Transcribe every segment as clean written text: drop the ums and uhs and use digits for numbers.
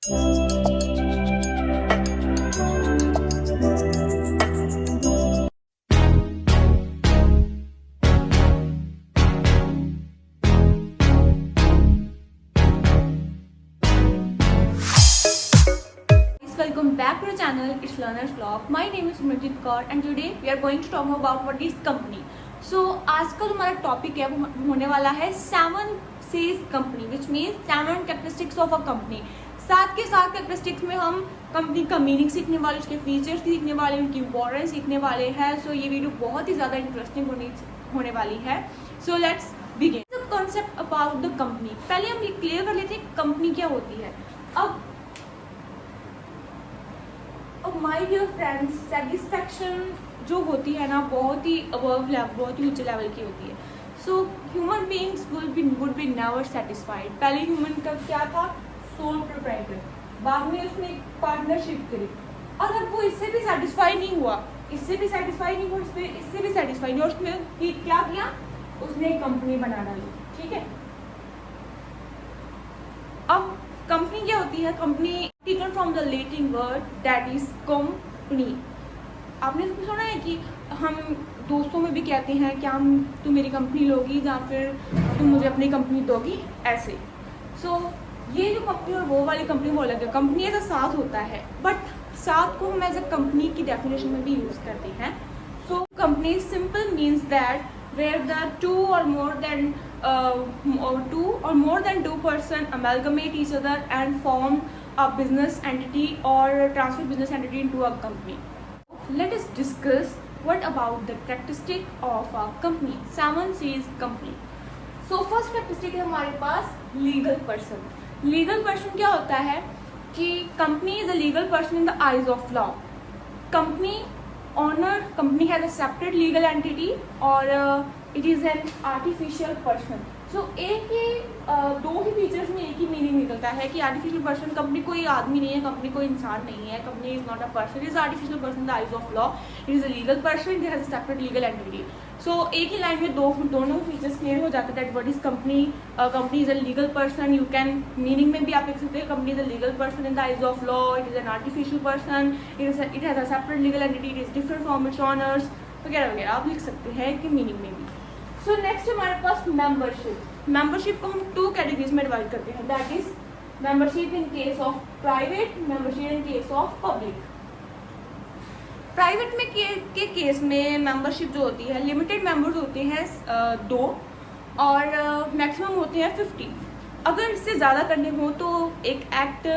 Welcome back to the channel. It's Learner's Vlog. My name is Simranjit Kaur and today we are going to talk about what is company. So आज का हमारा topic है वो होने वाला है 7 C's company, which means 7 characteristics of a company. साथ के साथ कैरेक्टरिस्टिक्स में हम कंपनी का मीनिंग सीखने वाले, उसके फीचर्स सीखने वाले, उनकी इंपॉर्टेंस सीखने वाले हैं। सो ये वीडियो बहुत ही ज़्यादा इंटरेस्टिंग होने वाली है। So let's begin the concept about the company. पहले हम ये क्लियर कर लेते हैं कंपनी क्या होती है। अब माय डियर फ्रेंड्स, सेटिस्फैक्शन जो होती है ना बहुत ही अबव लेवल, बहुत ही ऊंचे लेवल की होती है। So human beings would be never satisfied. पहले ह्यूमन का क्या था, सोल प्रोप्राइटर, बाद में उसने एक पार्टनरशिप करी और अब वो इससे भी सेटिस्फाई नहीं हुआ, इससे भी सेटिस्फाई नहीं हुआ, इससे भी सेटिस्फाई नहीं हुआ, उसने क्या किया, उसने एक कंपनी बना डाली। ठीक है, अब कंपनी क्या होती है, company taken from the Latin word that is company. आपने सुना है कि हम दोस्तों में भी कहते हैं कि हम तुम मेरी कंपनी लोगी या फिर तुम मुझे अपनी कंपनी दोगी, ऐसे। सो ये जो कंपनी और वो वाली कंपनी वो अलग है। कंपनी एज अ साथ होता है, बट साथ को हम एज अ कंपनी की डेफिनेशन में भी यूज करते हैं। So company simple means that where the two or more than two person amalgamate each other and form a business entity or transfer business entity into a company. Let us discuss what about the characteristic of a company. 7 C's company. So first characteristic है हमारे पास legal person. Legal person क्या होता है कि company is a legal person in the eyes of law. Company has a separate legal entity or it is an artificial person. So एक ही दो ही features में एक ही मीनिंग निकलता है कि आर्टिफिशियल पर्सन, कंपनी कोई आदमी नहीं है, कंपनी कोई इंसान नहीं है, company is not a person, is artificial person the eyes of law, it is a legal person, it has a separate legal entity. So एक ही लाइन में दोनों फीचर्स क्लियर हो जाते हैं that what is company. Company is a legal person, you can meaning में भी आप लिख सकते हैं company is a legal person in the eyes of law, it is an artificial person, it has a separate legal entity, it is different from its honours वगैरह वगैरह आप लिख सकते हैं कि मीनिंग में भी। सो नेक्स्ट हमारे पास मेंबरशिप। मेंबरशिप को हम 2 कैटेगरीज में डिवाइड करते हैं, that is membership in case of private, membership in case of public. Private में के केस में मेंबरशिप जो होती है, लिमिटेड मेंबर्स होते हैं 2 और मैक्सिमम होते हैं 50। अगर इससे ज़्यादा करने हो तो एक एक्ट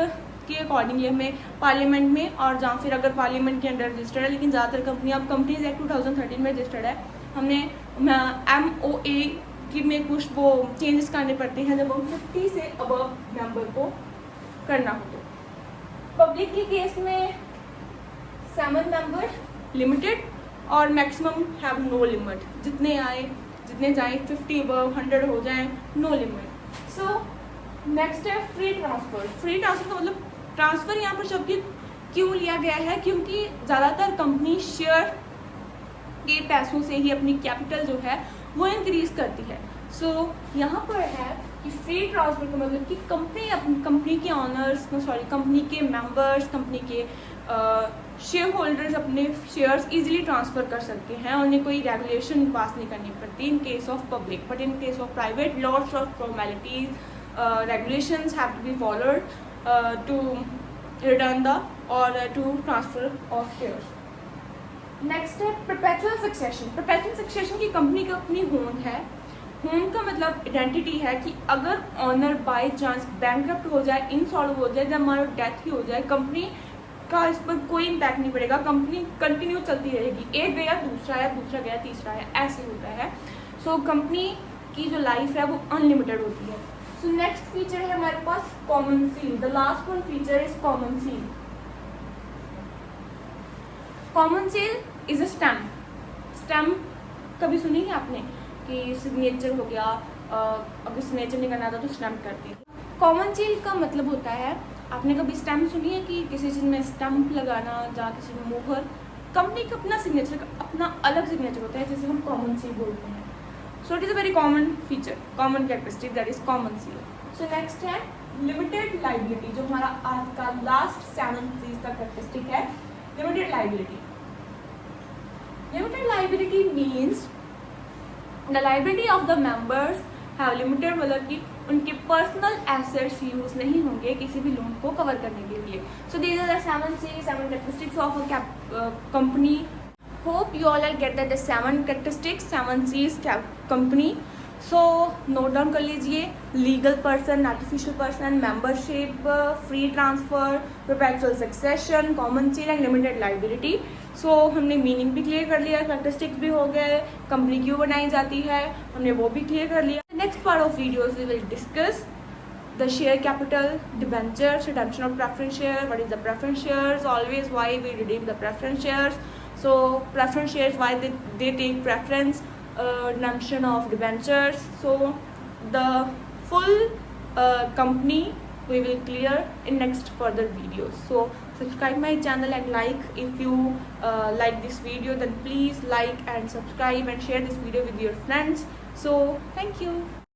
के अकॉर्डिंगली हमें पार्लियामेंट में, और जहाँ फिर अगर पार्लियामेंट के अंडर रजिस्टर्ड है, लेकिन ज़्यादातर कंपनी अब कंपनीज एक्ट 2013 में रजिस्टर्ड है, हमने MOA की में कुछ वो चेंजेस करने पड़ते हैं जब हम 50 से अबव मेंबर को करना हो। तो पब्लिक के केस में 7 मेंबर लिमिटेड और मैक्सिमम हैव नो लिमिट, जितने जाए 50 अबव 100 हो जाए, नो लिमिट। सो नेक्स्ट है फ्री ट्रांसफर। फ्री ट्रांसफर का मतलब ट्रांसफर यहाँ पर शब्द क्यों लिया गया है, क्योंकि ज़्यादातर कंपनी शेयर के पैसों से ही अपनी कैपिटल जो है वो इंक्रीज करती है। सो यहाँ पर है कि फ्री ट्रांसफर का मतलब कि कंपनी के ऑनर्स, कंपनी के मेंबर्स, कंपनी के शेयर होल्डर्स अपने शेयर्स इजीली ट्रांसफर कर सकते हैं, उन्हें कोई रेगुलेशन पास नहीं करनी पड़ती in case of public. But in case of private, lots of formalities, regulations have to be followed to return the or to transfer of shares. Next है परपेचुअल सक्सेशन। परपेचुअल सक्सेशन की company की अपनी home है। Home का मतलब identity है कि अगर ऑनर बाय चांस बैंकरप्ट हो जाए, इंसॉल्व हो जाए, जब हमारा डेथ ही हो जाए, कंपनी का इस पर कोई इम्पैक्ट नहीं पड़ेगा, कंपनी कंटिन्यू चलती रहेगी। एक गया दूसरा है, दूसरा गया तीसरा है, ऐसे होता है। सो कंपनी की जो लाइफ है वो अनलिमिटेड होती है। सो नेक्स्ट फीचर है हमारे पास common seal. The last one feature is common seal. Common seal is a stamp. Stamp कभी सुनी है आपने कि सिग्नेचर हो गया, अगर सिग्नेचर नहीं करना था तो स्टैम्प करते हैं। कॉमन सील का मतलब होता है, आपने कभी स्टैम्प सुनी है कि किसी चीज़ में स्टैम्प लगाना या किसी में मोहर, कंपनी का अपना सिग्नेचर का अपना अलग सिग्नेचर होता है जिसे हम कॉमन सील बोलते हैं। So it is a very common feature, common characteristic that is common seal. So next है लिमिटेड लाइबिलिटी, जो हमारा आज का लास्ट 7 चीज का कैरेक्टरिस्टिक है, limited liability. Limited liability means the liability of the members have limited, मतलब कि उनके पर्सनल एसेट्स यूज नहीं होंगे किसी भी लोन को कवर करने के लिए. So these are the 7 characteristics of a company. Hope you all will get the 7 characteristics, 7 C's company. So note down कर लीजिए. Legal person, artificial person, membership, free transfer, perpetual succession, common seal and limited liability. So हमने meaning भी clear कर लिया, characteristics भी हो गए, company क्यों बनाई जाती है हमने वो भी क्लियर कर लिया. Next part of videos we will discuss the share capital, debentures, redemption of preference share, what is the preference shares, always why we redeem the preference shares. So preference shares, why they take preference, redemption of debentures. So the full company we will clear in next further videos. So subscribe my channel and like. If you like this video, then please like and subscribe and share this video with your friends. So thank you.